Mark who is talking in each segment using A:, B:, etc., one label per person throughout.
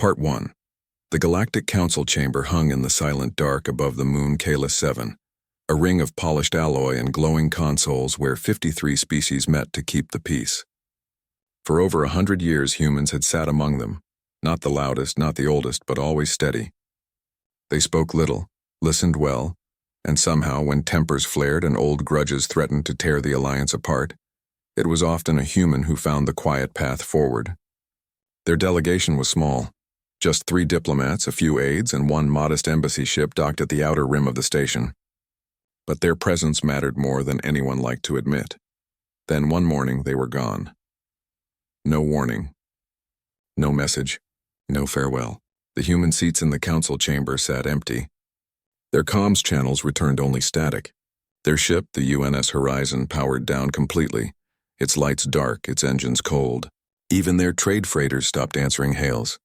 A: Part 1. The Galactic Council chamber hung in the silent dark above the moon Kalis 7, a ring of polished alloy and glowing consoles where 53 species met to keep the peace. For over 100 years humans had sat among them, not the loudest, not the oldest, but always steady. They spoke little, listened well, and somehow when tempers flared and old grudges threatened to tear the alliance apart, it was often a human who found the quiet path forward. Their delegation was small. Just 3 diplomats, a few aides, and 1 modest embassy ship docked at the outer rim of the station. But their presence mattered more than anyone liked to admit. Then one morning they were gone. No warning. No message. No farewell. The human seats in the council chamber sat empty. Their comms channels returned only static. Their ship, the UNS Horizon, powered down completely, its lights dark, its engines cold. Even their trade freighters stopped answering hails.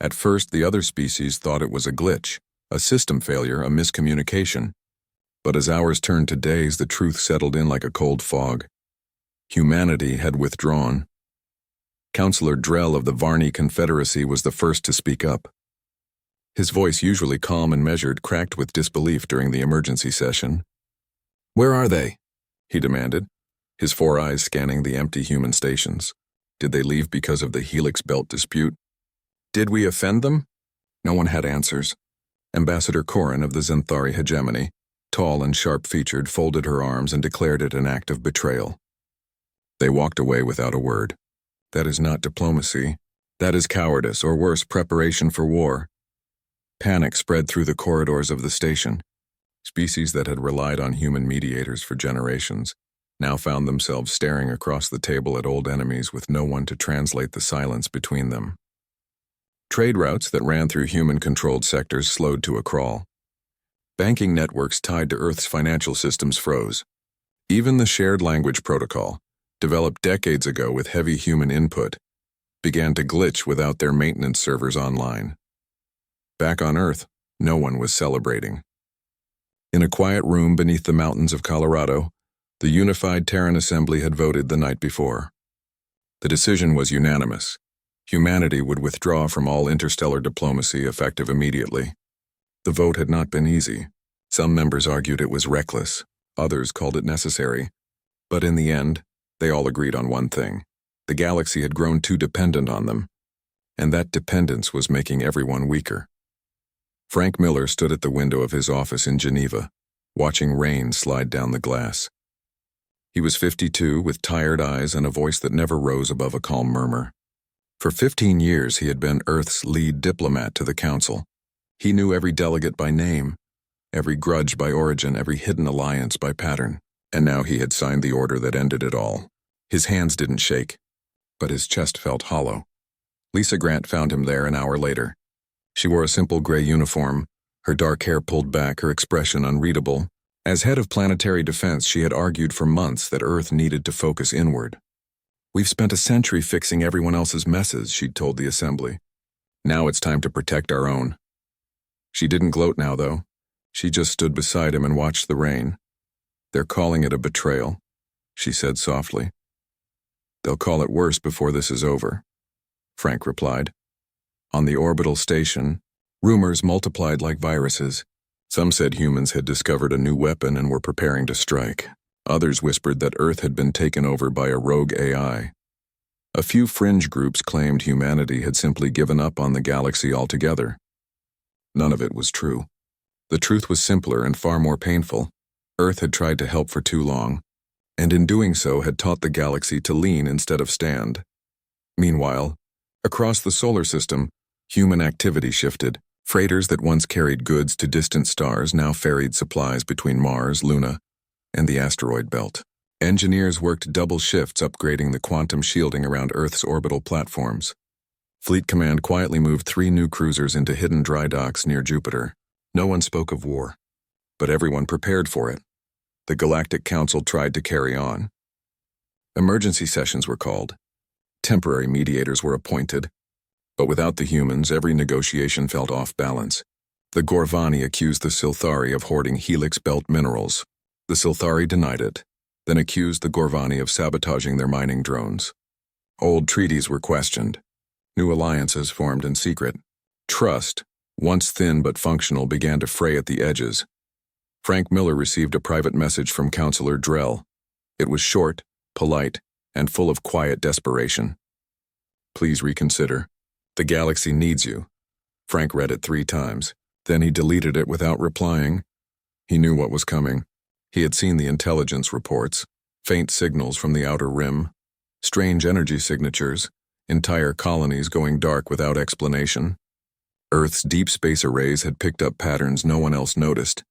A: At first, the other species thought it was a glitch, a system failure, a miscommunication. But as hours turned to days, the truth settled in like a cold fog. Humanity had withdrawn. Councillor Drell of the Varney Confederacy was the first to speak up. His voice, usually calm and measured, cracked with disbelief during the emergency session. "Where are they?" he demanded, his 4 eyes scanning the empty human stations. Did they leave because of the Helix Belt dispute? Did we offend them? No one had answers. Ambassador Corin of the Zenthari hegemony, tall and sharp-featured, folded her arms and declared it an act of betrayal. They walked away without a word. That is not diplomacy. That is cowardice, or worse, preparation for war. Panic spread through the corridors of the station. Species that had relied on human mediators for generations now found themselves staring across the table at old enemies with no one to translate the silence between them. Trade routes that ran through human-controlled sectors slowed to a crawl. Banking networks tied to Earth's financial systems froze. Even the shared language protocol, developed decades ago with heavy human input, began to glitch without their maintenance servers online. Back on Earth, no one was celebrating. In a quiet room beneath the mountains of Colorado, the unified Terran Assembly had voted the night before. The decision was unanimous. Humanity would withdraw from all interstellar diplomacy effective immediately. The vote had not been easy. Some members argued it was reckless, others called it necessary. But in the end, they all agreed on one thing. The galaxy had grown too dependent on them, and that dependence was making everyone weaker. Frank Miller stood at the window of his office in Geneva, watching rain slide down the glass. He was 52, with tired eyes and a voice that never rose above a calm murmur. For 15 years, he had been Earth's lead diplomat to the Council. He knew every delegate by name, every grudge by origin, every hidden alliance by pattern. And now he had signed the order that ended it all. His hands didn't shake, but his chest felt hollow. Lisa Grant found him there an hour later. She wore a simple gray uniform, her dark hair pulled back, her expression unreadable. As head of planetary defense, she had argued for months that Earth needed to focus inward. "We've spent a century fixing everyone else's messes," she'd told the Assembly. "Now it's time to protect our own." She didn't gloat now, though. She just stood beside him and watched the rain. "They're calling it a betrayal," she said softly. "They'll call it worse before this is over," Frank replied. On the orbital station, rumors multiplied like viruses. Some said humans had discovered a new weapon and were preparing to strike. Others whispered that Earth had been taken over by a rogue AI. A few fringe groups claimed humanity had simply given up on the galaxy altogether. None of it was true. The truth was simpler and far more painful. Earth had tried to help for too long, and in doing so had taught the galaxy to lean instead of stand. Meanwhile, across the solar system, human activity shifted. Freighters that once carried goods to distant stars now ferried supplies between Mars, Luna, and the asteroid belt. Engineers worked double shifts upgrading the quantum shielding around Earth's orbital platforms. Fleet Command quietly moved 3 new cruisers into hidden dry docks near Jupiter. No one spoke of war, but everyone prepared for it. The Galactic Council tried to carry on. Emergency sessions were called. Temporary mediators were appointed. But without the humans, every negotiation felt off balance. The Gorvani accused the Silthari of hoarding Helix Belt minerals. The Silthari denied it, then accused the Gorvani of sabotaging their mining drones. Old treaties were questioned. New alliances formed in secret. Trust, once thin but functional, began to fray at the edges. Frank Miller received a private message from Counselor Drell. It was short, polite, and full of quiet desperation. "Please reconsider. The galaxy needs you." Frank read it 3 times. Then he deleted it without replying. He knew what was coming. He had seen the intelligence reports, faint signals from the outer rim, strange energy signatures, entire colonies going dark without explanation. Earth's deep space arrays had picked up patterns no one else noticed.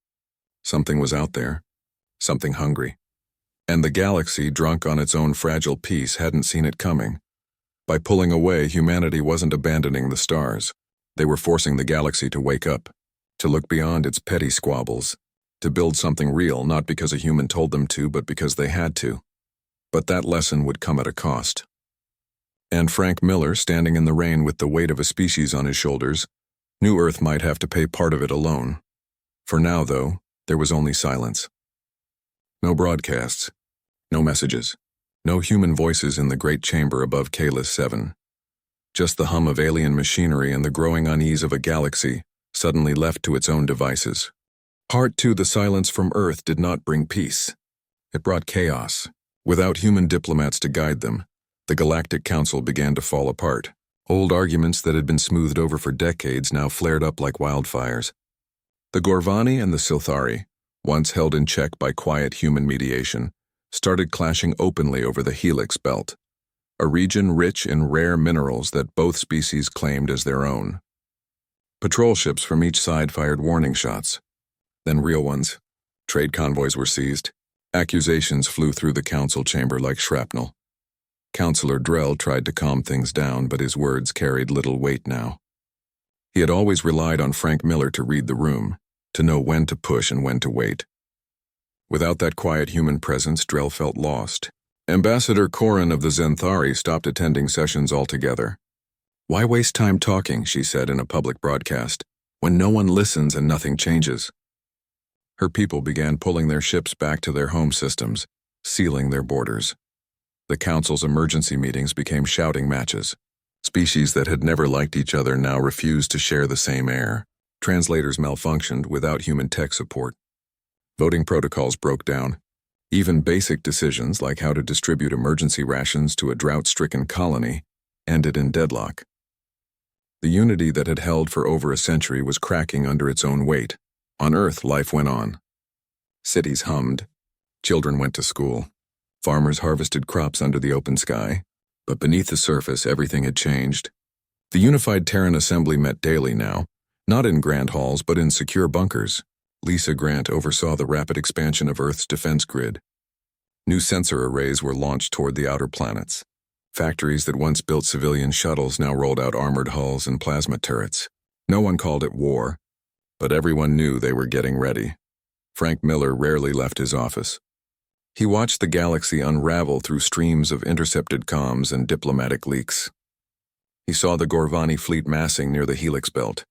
A: Something was out there, something hungry. And the galaxy, drunk on its own fragile peace, hadn't seen it coming. By pulling away, humanity wasn't abandoning the stars. They were forcing the galaxy to wake up, to look beyond its petty squabbles, to build something real, not because a human told them to, but because they had to. But that lesson would come at a cost. And Frank Miller, standing in the rain with the weight of a species on his shoulders, knew Earth might have to pay part of it alone. For now, though, there was only silence. No broadcasts, no messages, no human voices in the great chamber above Kalis 7. Just the hum of alien machinery and the growing unease of a galaxy, suddenly left to its own devices. Part 2. The silence from Earth did not bring peace. It brought chaos. Without human diplomats to guide them, the Galactic Council began to fall apart. Old arguments that had been smoothed over for decades now flared up like wildfires. The Gorvani and the Silthari, once held in check by quiet human mediation, started clashing openly over the Helix Belt, a region rich in rare minerals that both species claimed as their own. Patrol ships from each side fired warning shots, then real ones. Trade convoys were seized. Accusations flew through the council chamber like shrapnel. Counselor Drell tried to calm things down, but his words carried little weight now. He had always relied on Frank Miller to read the room, to know when to push and when to wait. Without that quiet human presence, Drell felt lost. Ambassador Corin of the Zenthari stopped attending sessions altogether. "Why waste time talking," she said in a public broadcast, "when no one listens and nothing changes?" Her people began pulling their ships back to their home systems, sealing their borders. The Council's emergency meetings became shouting matches. Species that had never liked each other now refused to share the same air. Translators malfunctioned without human tech support. Voting protocols broke down. Even basic decisions like how to distribute emergency rations to a drought-stricken colony ended in deadlock. The unity that had held for over a century was cracking under its own weight. On Earth, life went on. Cities hummed. Children went to school. Farmers harvested crops under the open sky. But beneath the surface, everything had changed. The Unified Terran Assembly met daily now, not in grand halls but in secure bunkers. Lisa Grant oversaw the rapid expansion of Earth's defense grid. New sensor arrays were launched toward the outer planets. Factories that once built civilian shuttles now rolled out armored hulls and plasma turrets. No one called it war, but everyone knew they were getting ready. Frank Miller rarely left his office. He watched the galaxy unravel through streams of intercepted comms and diplomatic leaks. He saw the Gorvani fleet massing near the Helix Belt.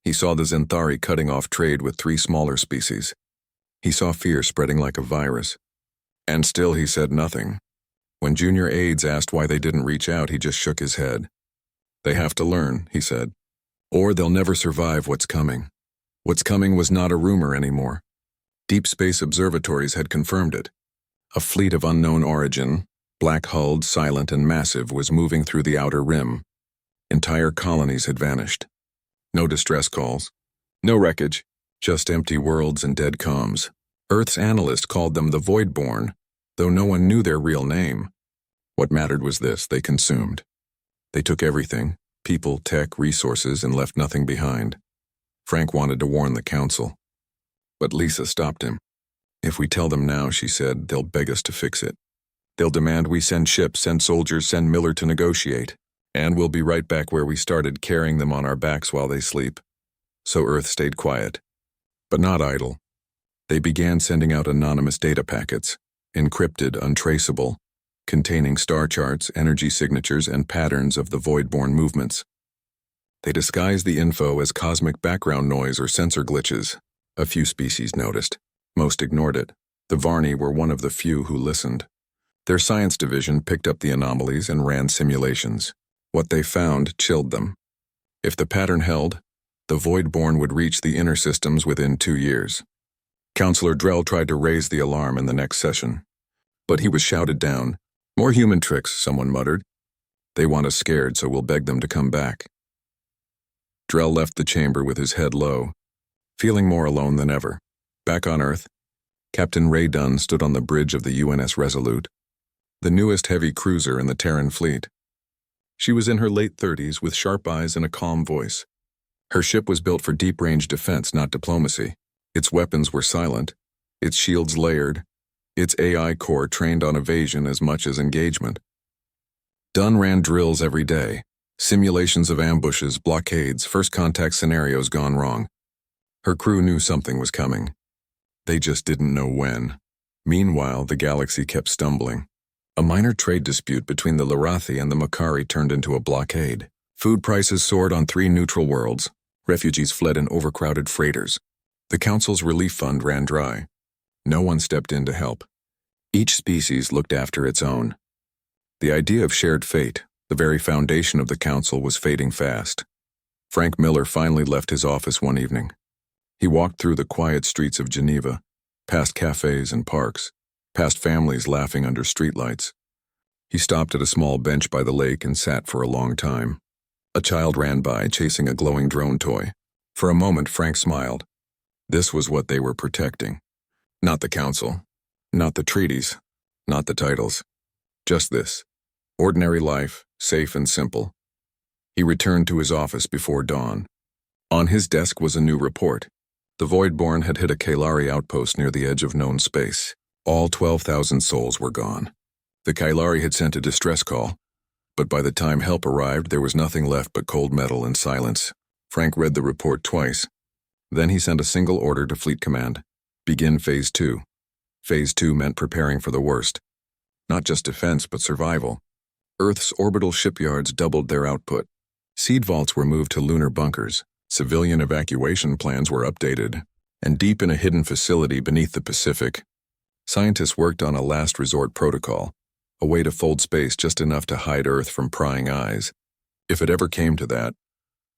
A: He saw the Zenthari cutting off trade with 3 smaller species. He saw fear spreading like a virus. And still he said nothing. When junior aides asked why they didn't reach out, he just shook his head. "They have to learn," he said, "or they'll never survive what's coming." What's coming was not a rumor anymore. Deep space observatories had confirmed it. A fleet of unknown origin, black-hulled, silent, and massive, was moving through the outer rim. Entire colonies had vanished. No distress calls, no wreckage, just empty worlds and dead comms. Earth's analysts called them the Voidborn, though no one knew their real name. What mattered was this: they consumed. They took everything, people, tech, resources, and left nothing behind. Frank wanted to warn the Council, but Lisa stopped him. "If we tell them now," she said, "they'll beg us to fix it. They'll demand we send ships, send soldiers, send Miller to negotiate, and we'll be right back where we started, carrying them on our backs while they sleep." So Earth stayed quiet, but not idle. They began sending out anonymous data packets, encrypted, untraceable, containing star charts, energy signatures, and patterns of the Voidborn movements. They disguised the info as cosmic background noise or sensor glitches. A few species noticed. Most ignored it. The Varni were one of the few who listened. Their science division picked up the anomalies and ran simulations. What they found chilled them. If the pattern held, the Voidborn would reach the inner systems within 2 years. Counselor Drell tried to raise the alarm in the next session, but he was shouted down. "More human tricks," someone muttered. "They want us scared, so we'll beg them to come back." Drell left the chamber with his head low, feeling more alone than ever. Back on Earth, Captain Ray Dunn stood on the bridge of the UNS Resolute, the newest heavy cruiser in the Terran fleet. She was in her late 30s with sharp eyes and a calm voice. Her ship was built for deep-range defense, not diplomacy. Its weapons were silent, its shields layered, its AI core trained on evasion as much as engagement. Dunn ran drills every day, simulations of ambushes, blockades, first contact scenarios gone wrong. Her crew knew something was coming. They just didn't know when. Meanwhile, the galaxy kept stumbling. A minor trade dispute between the Larathi and the Makari turned into a blockade. Food prices soared on 3 neutral worlds. Refugees fled in overcrowded freighters. The Council's relief fund ran dry. No one stepped in to help. Each species looked after its own. The idea of shared fate, the very foundation of the Council, was fading fast. Frank Miller finally left his office one evening. He walked through the quiet streets of Geneva, past cafes and parks, past families laughing under streetlights. He stopped at a small bench by the lake and sat for a long time. A child ran by, chasing a glowing drone toy. For a moment, Frank smiled. This was what they were protecting. Not the Council, not the treaties, not the titles. Just this. Ordinary life, safe and simple. He returned to his office before dawn. On his desk was a new report. The Voidborn had hit a Kailari outpost near the edge of known space. All 12,000 souls were gone. The Kailari had sent a distress call, but by the time help arrived, there was nothing left but cold metal and silence. Frank read the report twice. Then he sent a single order to Fleet Command. Begin Phase 2. Phase 2 meant preparing for the worst. Not just defense, but survival. Earth's orbital shipyards doubled their output. Seed vaults were moved to lunar bunkers. Civilian evacuation plans were updated. And deep in a hidden facility beneath the Pacific, scientists worked on a last resort protocol, a way to fold space just enough to hide Earth from prying eyes. If it ever came to that,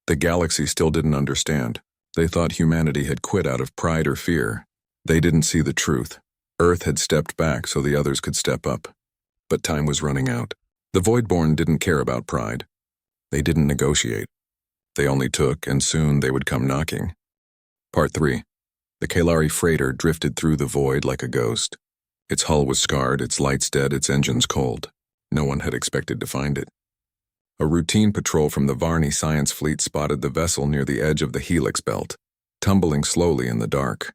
A: the galaxy still didn't understand. They thought humanity had quit out of pride or fear. They didn't see the truth. Earth had stepped back so the others could step up. But time was running out. The Voidborn didn't care about pride. They didn't negotiate. They only took, and soon they would come knocking. Part 3. The Kailari freighter drifted through the void like a ghost. Its hull was scarred, its lights dead, its engines cold. No one had expected to find it. A routine patrol from the Varney Science Fleet spotted the vessel near the edge of the Helix Belt, tumbling slowly in the dark.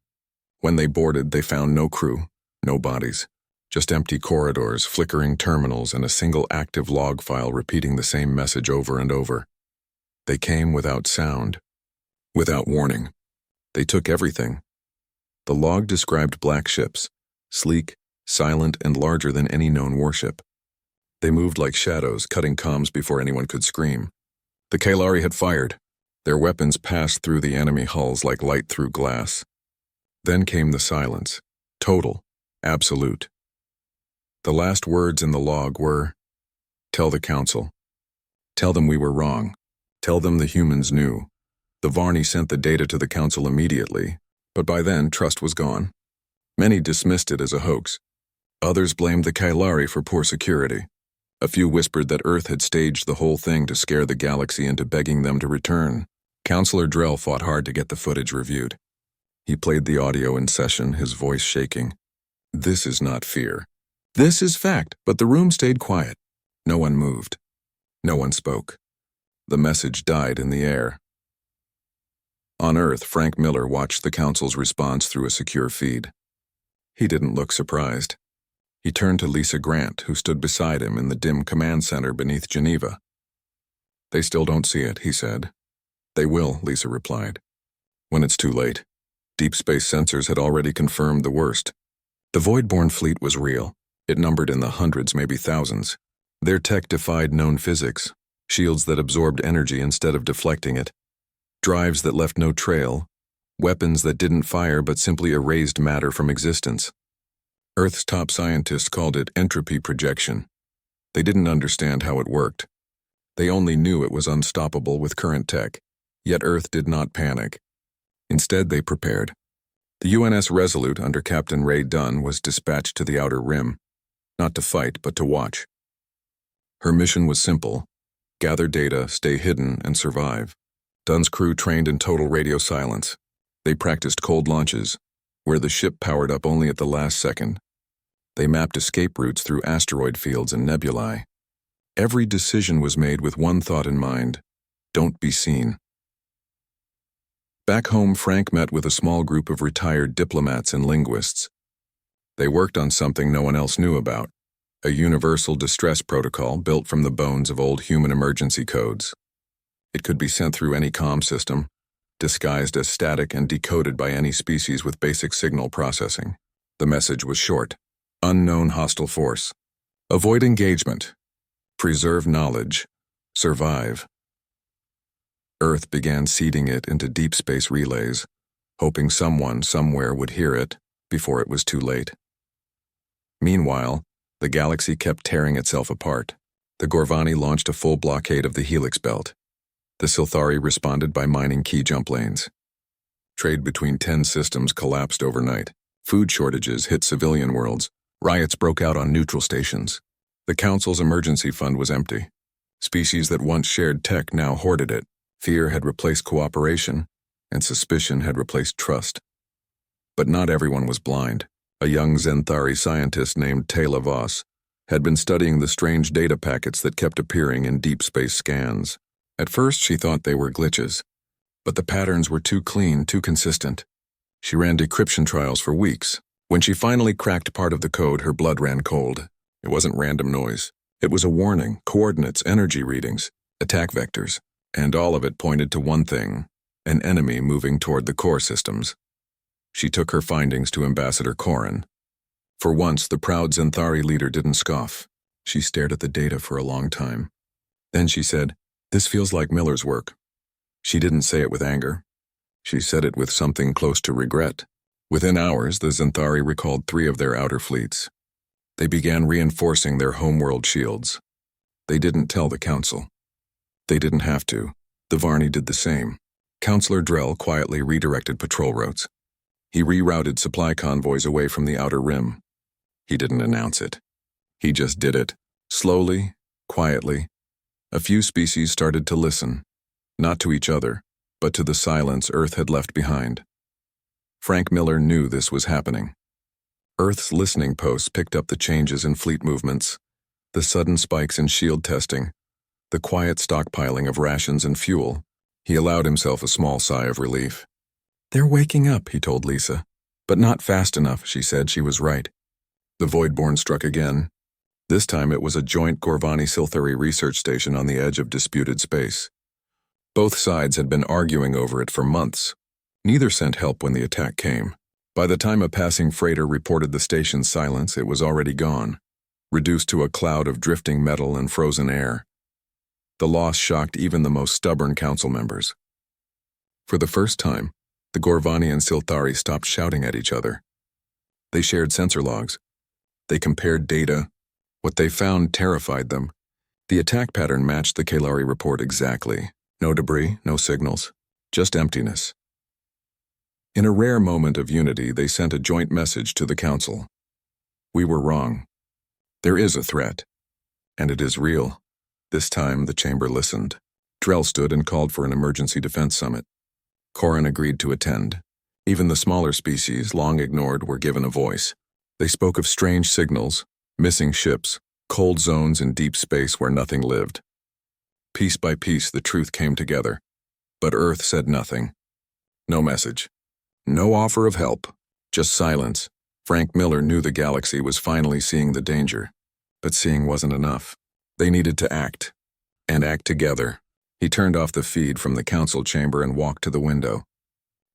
A: When they boarded, they found no crew, no bodies, just empty corridors, flickering terminals, and a single active log file repeating the same message over and over. They came without sound, without warning. They took everything. The log described black ships, sleek, silent, and larger than any known warship. They moved like shadows, cutting comms before anyone could scream. The Kailari had fired. Their weapons passed through the enemy hulls like light through glass. Then came the silence, total, absolute. The last words in the log were, "Tell the Council. Tell them we were wrong. Tell them the humans knew." The Varney sent the data to the Council immediately, but by then trust was gone. Many dismissed it as a hoax. Others blamed the Kailari for poor security. A few whispered that Earth had staged the whole thing to scare the galaxy into begging them to return. Counselor Drell fought hard to get the footage reviewed. He played the audio in session, his voice shaking. This is not fear. This is fact, but the room stayed quiet. No one moved. No one spoke. The message died in the air. On Earth, Frank Miller watched the Council's response through a secure feed. He didn't look surprised. He turned to Lisa Grant, who stood beside him in the dim command center beneath Geneva. "They still don't see it," he said. "They will," Lisa replied. "When it's too late." Deep space sensors had already confirmed the worst. The Voidborn fleet was real. It numbered in the hundreds, maybe thousands. Their tech defied known physics, shields that absorbed energy instead of deflecting it, drives that left no trail, weapons that didn't fire but simply erased matter from existence. Earth's top scientists called it entropy projection. They didn't understand how it worked. They only knew it was unstoppable with current tech, yet Earth did not panic. Instead, they prepared. The UNS Resolute under Captain Ray Dunn was dispatched to the Outer Rim, not to fight, but to watch. Her mission was simple: gather data, stay hidden, and survive. Dunn's crew trained in total radio silence. They practiced cold launches, where the ship powered up only at the last second. They mapped escape routes through asteroid fields and nebulae. Every decision was made with one thought in mind: don't be seen. Back home, Frank met with a small group of retired diplomats and linguists. They worked on something no one else knew about: a universal distress protocol built from the bones of old human emergency codes. It could be sent through any comm system, disguised as static and decoded by any species with basic signal processing. The message was short: unknown hostile force. Avoid engagement. Preserve knowledge. Survive. Earth began seeding it into deep space relays, hoping someone somewhere would hear it before it was too late. Meanwhile, the galaxy kept tearing itself apart. The Gorvani launched a full blockade of the Helix Belt. The Silthari responded by mining key jump lanes. Trade between 10 systems collapsed overnight. Food shortages hit civilian worlds. Riots broke out on neutral stations. The Council's emergency fund was empty. Species that once shared tech now hoarded it. Fear had replaced cooperation, and suspicion had replaced trust. But not everyone was blind. A young Zenthari scientist named Taylor Voss had been studying the strange data packets that kept appearing in deep space scans. At first, she thought they were glitches, but the patterns were too clean, too consistent. She ran decryption trials for weeks. When she finally cracked part of the code, her blood ran cold. It wasn't random noise. It was a warning: coordinates, energy readings, attack vectors. And all of it pointed to one thing: an enemy moving toward the core systems. She took her findings to Ambassador Corrin. For once, the proud Zenthari leader didn't scoff. She stared at the data for a long time. Then she said, "This feels like Miller's work." She didn't say it with anger. She said it with something close to regret. Within hours, the Zenthari recalled 3 of their outer fleets. They began reinforcing their homeworld shields. They didn't tell the Council. They didn't have to. The Varni did the same. Counselor Drell quietly redirected patrol routes. He rerouted supply convoys away from the Outer Rim. He didn't announce it. He just did it. Slowly, quietly. A few species started to listen, not to each other, but to the silence Earth had left behind. Frank Miller knew this was happening. Earth's listening posts picked up the changes in fleet movements, the sudden spikes in shield testing, the quiet stockpiling of rations and fuel. He allowed himself a small sigh of relief. "They're waking up," he told Lisa. "But not fast enough," she said. She was right. The Voidborn struck again. This time it was a joint Gorvani-Silthari research station on the edge of disputed space. Both sides had been arguing over it for months. Neither sent help when the attack came. By the time a passing freighter reported the station's silence, it was already gone, reduced to a cloud of drifting metal and frozen air. The loss shocked even the most stubborn council members. For the first time, the Gorvani and Silthari stopped shouting at each other. They shared sensor logs. They compared data. What they found terrified them. The attack pattern matched the Kalari report exactly. No debris, no signals, just emptiness. In a rare moment of unity, they sent a joint message to the council. "We were wrong. There is a threat, and it is real." This time, the chamber listened. Drell stood and called for an emergency defense summit. Corrin agreed to attend. Even the smaller species, long ignored, were given a voice. They spoke of strange signals, missing ships, cold zones in deep space where nothing lived. Piece by piece, the truth came together. But Earth said nothing. No message. No offer of help. Just silence. Frank Miller knew the galaxy was finally seeing the danger. But seeing wasn't enough. They needed to act. And act together. He turned off the feed from the council chamber and walked to the window.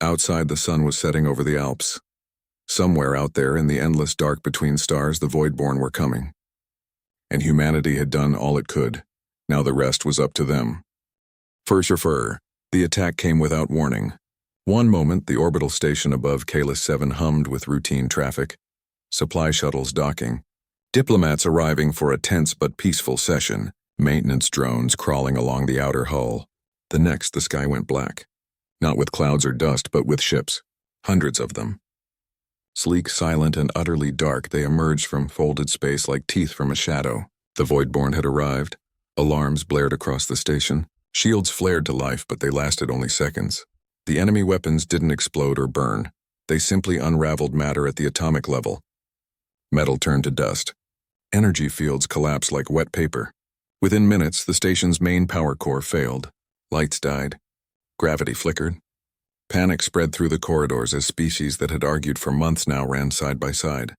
A: Outside, the sun was setting over the Alps. Somewhere out there in the endless dark between stars, the Voidborn were coming. And humanity had done all it could. Now the rest was up to them. Fur. The attack came without warning. One moment, the orbital station above Kalis 7 hummed with routine traffic. Supply shuttles docking. Diplomats arriving for a tense but peaceful session. Maintenance drones crawling along the outer hull. The next, the sky went black. Not with clouds or dust, but with ships. Hundreds of them. Sleek, silent, and utterly dark, they emerged from folded space like teeth from a shadow. The Voidborn had arrived. Alarms blared across the station. Shields flared to life, but they lasted only seconds. The enemy weapons didn't explode or burn. They simply unraveled matter at the atomic level. Metal turned to dust. Energy fields collapsed like wet paper. Within minutes, the station's main power core failed. Lights died. Gravity flickered. Panic spread through the corridors as species that had argued for months now ran side by side,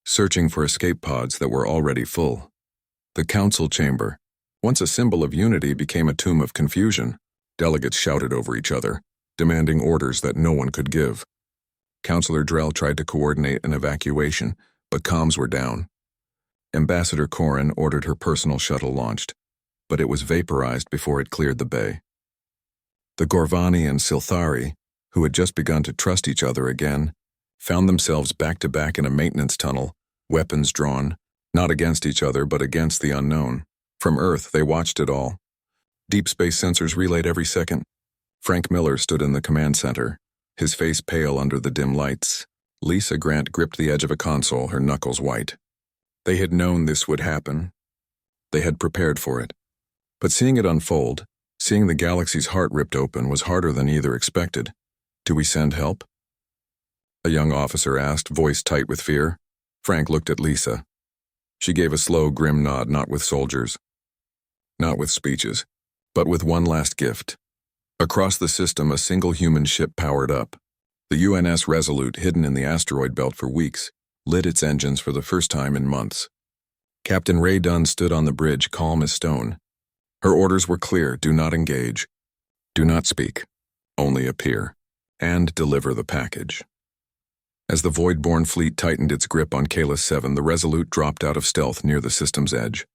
A: searching for escape pods that were already full. The council chamber, once a symbol of unity, became a tomb of confusion. Delegates shouted over each other, demanding orders that no one could give. Councillor Drell tried to coordinate an evacuation, but comms were down. Ambassador Corrin ordered her personal shuttle launched, but it was vaporized before it cleared the bay. The Gorvani and Silthari, who had just begun to trust each other again, found themselves back-to-back in a maintenance tunnel, weapons drawn, not against each other but against the unknown. From Earth, they watched it all. Deep space sensors relayed every second. Frank Miller stood in the command center, his face pale under the dim lights. Lisa Grant gripped the edge of a console, her knuckles white. They had known this would happen. They had prepared for it. But seeing it unfold, seeing the galaxy's heart ripped open, was harder than either expected. Do we send help? A young officer asked, voice tight with fear. Frank looked at Lisa. She gave a slow, grim nod, not with soldiers, not with speeches, but with one last gift. Across the system, a single human ship powered up. The UNS Resolute, hidden in the asteroid belt for weeks, lit its engines for the first time in months. Captain Ray Dunn stood on the bridge, calm as stone. Her orders were clear: do not engage, do not speak, only appear, and deliver the package. As the Voidborn fleet tightened its grip on Kalis 7, the Resolute dropped out of stealth near the system's edge.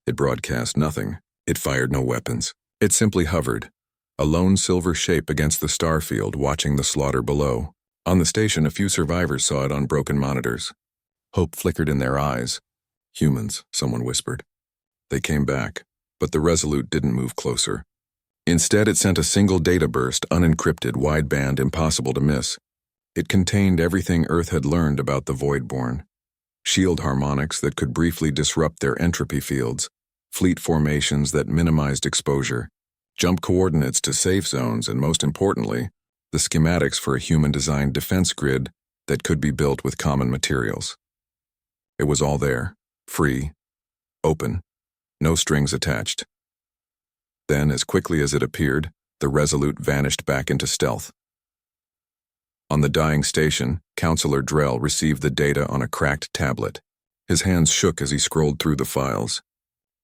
A: It broadcast nothing. It fired no weapons. It simply hovered, a lone silver shape against the star field, watching the slaughter below. On the station, a few survivors saw it on broken monitors. Hope flickered in their eyes. Humans, someone whispered. They came back, but the Resolute didn't move closer. Instead, it sent a single data burst, unencrypted, wideband, impossible to miss. It contained everything Earth had learned about the Voidborn. Shield harmonics that could briefly disrupt their entropy fields, fleet formations that minimized exposure, jump coordinates to safe zones, and most importantly, the schematics for a human-designed defense grid that could be built with common materials. It was all there, free, open, no strings attached. Then, as quickly as it appeared, the Resolute vanished back into stealth. On the dying station, Councillor Drell received the data on a cracked tablet. His hands shook as he scrolled through the files.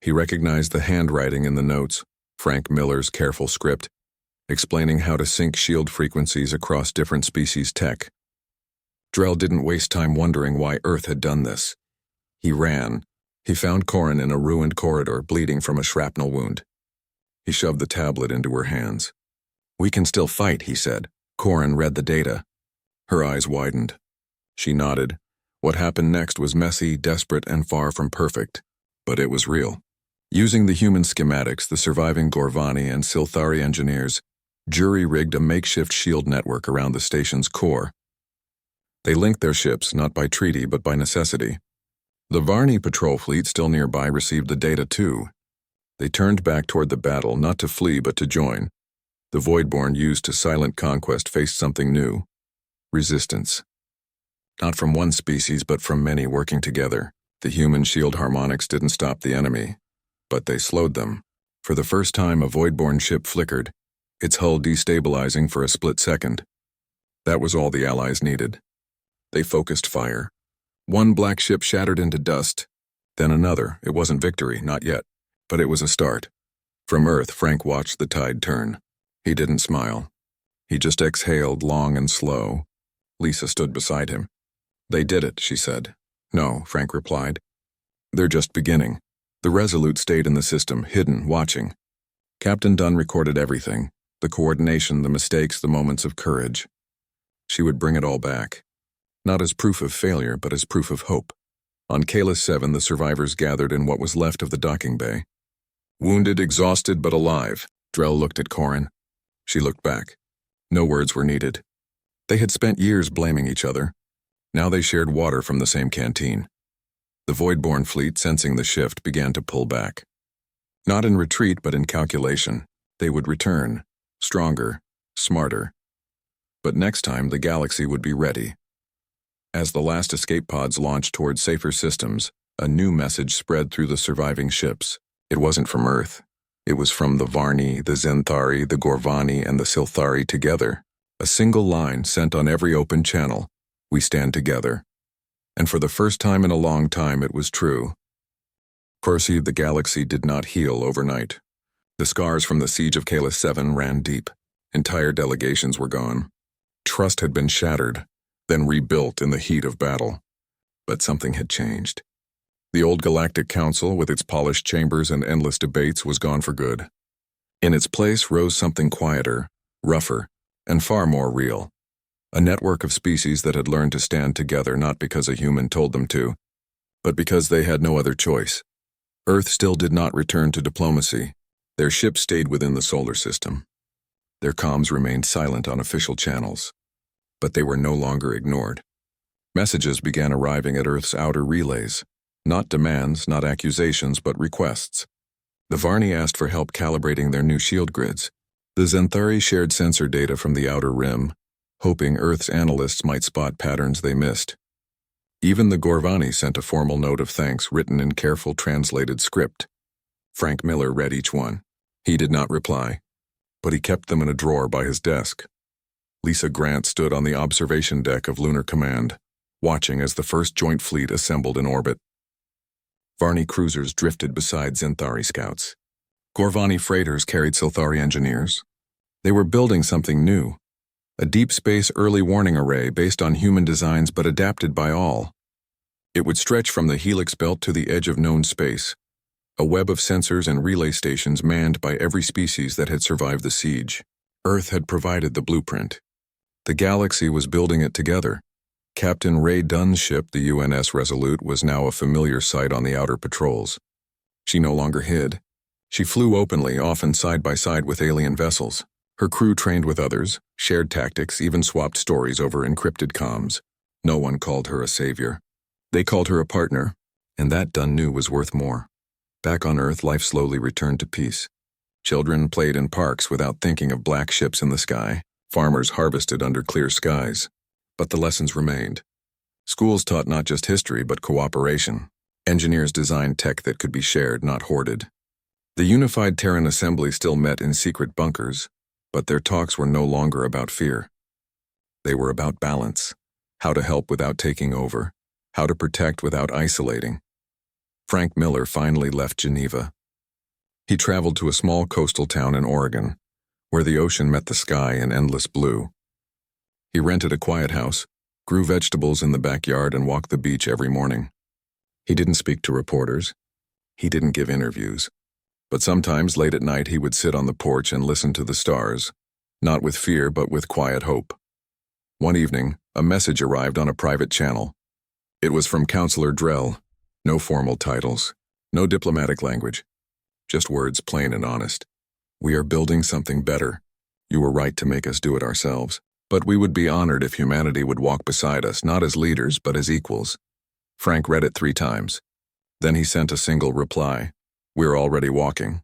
A: He recognized the handwriting in the notes, Frank Miller's careful script, explaining how to sync shield frequencies across different species tech. Drell didn't waste time wondering why Earth had done this. He ran. He found Corrin in a ruined corridor, bleeding from a shrapnel wound. He shoved the tablet into her hands. "We can still fight," he said. Corrin read the data. Her eyes widened. She nodded. What happened next was messy, desperate, and far from perfect, but it was real. Using the human schematics, the surviving Gorvani and Silthari engineers jury-rigged a makeshift shield network around the station's core. They linked their ships, not by treaty but by necessity. The Varni patrol fleet, still nearby, received the data too. They turned back toward the battle, not to flee but to join. The Voidborn, used to silent conquest, faced something new. Resistance. Not from one species, but from many working together. The human shield harmonics didn't stop the enemy, but they slowed them. For the first time, a Voidborn ship flickered, its hull destabilizing for a split second. That was all the Allies needed. They focused fire. One black ship shattered into dust, then another. It wasn't victory, not yet, but it was a start. From Earth, Frank watched the tide turn. He didn't smile. He just exhaled, long and slow. Lisa stood beside him. "They did it," she said. "No," Frank replied. "They're just beginning." The Resolute stayed in the system, hidden, watching. Captain Dunn recorded everything, the coordination, the mistakes, the moments of courage. She would bring it all back. Not as proof of failure, but as proof of hope. On Kalis 7, the survivors gathered in what was left of the docking bay. Wounded, exhausted, but alive. Drell looked at Corin. She looked back. No words were needed. They had spent years blaming each other. Now they shared water from the same canteen. The Voidborn fleet, sensing the shift, began to pull back. Not in retreat, but in calculation. They would return, stronger, smarter. But next time, the galaxy would be ready. As the last escape pods launched toward safer systems, a new message spread through the surviving ships. It wasn't from Earth. It was from the Varni, the Zenthari, the Gorvani, and the Silthari together. A single line sent on every open channel. We stand together. And for the first time in a long time, it was true. Corsi, the galaxy did not heal overnight. The scars from the siege of Kalis 7 ran deep. Entire delegations were gone. Trust had been shattered, then rebuilt in the heat of battle. But something had changed. The old Galactic Council, with its polished chambers and endless debates, was gone for good. In its place rose something quieter, rougher, and far more real. A network of species that had learned to stand together not because a human told them to, but because they had no other choice. Earth still did not return to diplomacy. Their ships stayed within the solar system. Their comms remained silent on official channels. But they were no longer ignored. Messages began arriving at Earth's outer relays. Not demands, not accusations, but requests. The Varni asked for help calibrating their new shield grids. The Zenthari shared sensor data from the outer rim, hoping Earth's analysts might spot patterns they missed. Even the Gorvani sent a formal note of thanks written in careful translated script. Frank Miller read each one. He did not reply, but he kept them in a drawer by his desk. Lisa Grant stood on the observation deck of Lunar Command, watching as the first joint fleet assembled in orbit. Varni cruisers drifted beside Zenthari scouts. Gorvani freighters carried Silthari engineers. They were building something new. A deep space early warning array based on human designs but adapted by all. It would stretch from the helix belt to the edge of known space, a web of sensors and relay stations manned by every species that had survived the siege. Earth had provided the blueprint. The galaxy was building it together. Captain Ray Dunn's ship, the UNS Resolute, was now a familiar sight on the outer patrols. She no longer hid. She flew openly, often side by side with alien vessels. Her crew trained with others, shared tactics, even swapped stories over encrypted comms. No one called her a savior. They called her a partner, and that Dunn knew was worth more. Back on Earth, life slowly returned to peace. Children played in parks without thinking of black ships in the sky. Farmers harvested under clear skies. But the lessons remained. Schools taught not just history, but cooperation. Engineers designed tech that could be shared, not hoarded. The unified Terran Assembly still met in secret bunkers, but their talks were no longer about fear. They were about balance, how to help without taking over, how to protect without isolating. Frank Miller finally left Geneva. He traveled to a small coastal town in Oregon, where the ocean met the sky in endless blue. He rented a quiet house, grew vegetables in the backyard, and walked the beach every morning. He didn't speak to reporters. He didn't give interviews. But sometimes, late at night, he would sit on the porch and listen to the stars, not with fear, but with quiet hope. One evening, a message arrived on a private channel. It was from Counselor Drell. No formal titles, no diplomatic language, just words plain and honest. We are building something better. You were right to make us do it ourselves. But we would be honored if humanity would walk beside us, not as leaders, but as equals. Frank read it 3 times. Then he sent a single reply. We're already walking.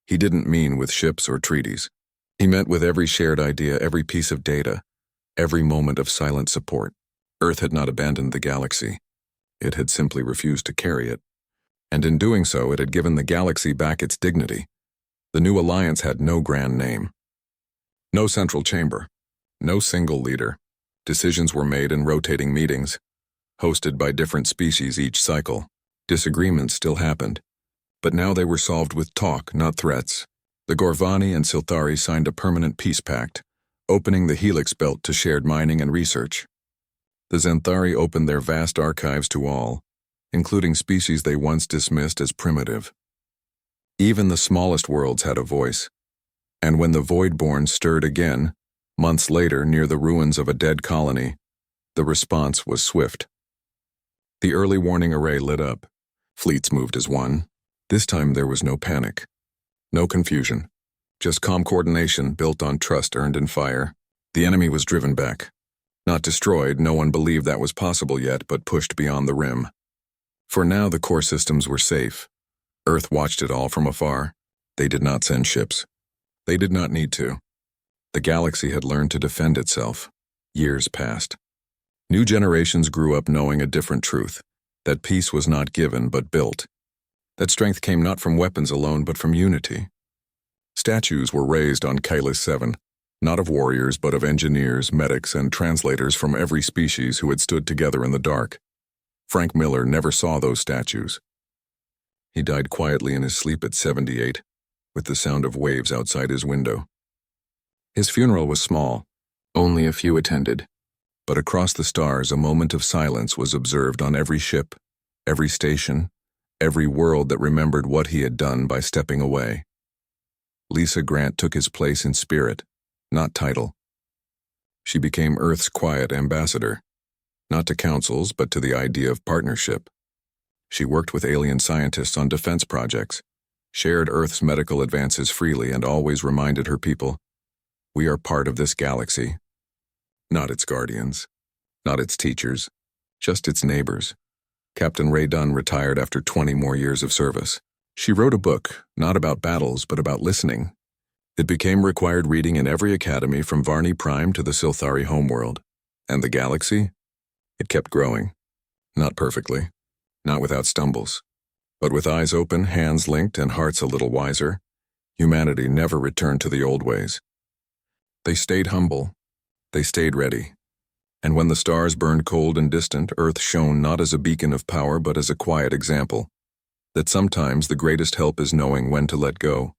A: He didn't mean with ships or treaties. He meant with every shared idea, every piece of data, every moment of silent support. Earth had not abandoned the galaxy. It had simply refused to carry it. And in doing so, it had given the galaxy back its dignity. The new alliance had no grand name. No central chamber. No single leader. Decisions were made in rotating meetings, hosted by different species each cycle. Disagreements still happened, but now they were solved with talk, not threats. The Gorvani and Silthari signed a permanent peace pact, opening the helix belt to shared mining and research. The Zenthari opened their vast archives to all, including species they once dismissed as primitive. Even the smallest worlds had a voice, and when the Voidborn stirred again, months later, near the ruins of a dead colony, the response was swift. The early warning array lit up. Fleets moved as one. This time there was no panic, no confusion, just calm coordination built on trust earned in fire. The enemy was driven back. Not destroyed, no one believed that was possible yet, but pushed beyond the rim. For now the core systems were safe. Earth watched it all from afar. They did not send ships. They did not need to. The galaxy had learned to defend itself. Years passed. New generations grew up knowing a different truth, that peace was not given but built. That strength came not from weapons alone but from unity. Statues were raised on Kalis 7, not of warriors but of engineers, medics, and translators from every species who had stood together in the dark. Frank Miller never saw those statues. He died quietly in his sleep at 78, with the sound of waves outside his window. His funeral was small, only a few attended, but across the stars a moment of silence was observed on every ship, every station, every world that remembered what he had done by stepping away. Lisa Grant took his place in spirit, not title. She became Earth's quiet ambassador, not to councils but to the idea of partnership. She worked with alien scientists on defense projects, shared Earth's medical advances freely, and always reminded her people, we are part of this galaxy. Not its guardians, not its teachers, just its neighbors. Captain Ray Dunn retired after 20 more years of service. She wrote a book, not about battles, but about listening. It became required reading in every academy from Varney Prime to the Silthari homeworld. And the galaxy? It kept growing. Not perfectly, not without stumbles. But with eyes open, hands linked, and hearts a little wiser, humanity never returned to the old ways. They stayed humble. They stayed ready. And when the stars burned cold and distant, Earth shone not as a beacon of power but as a quiet example, that sometimes the greatest help is knowing when to let go.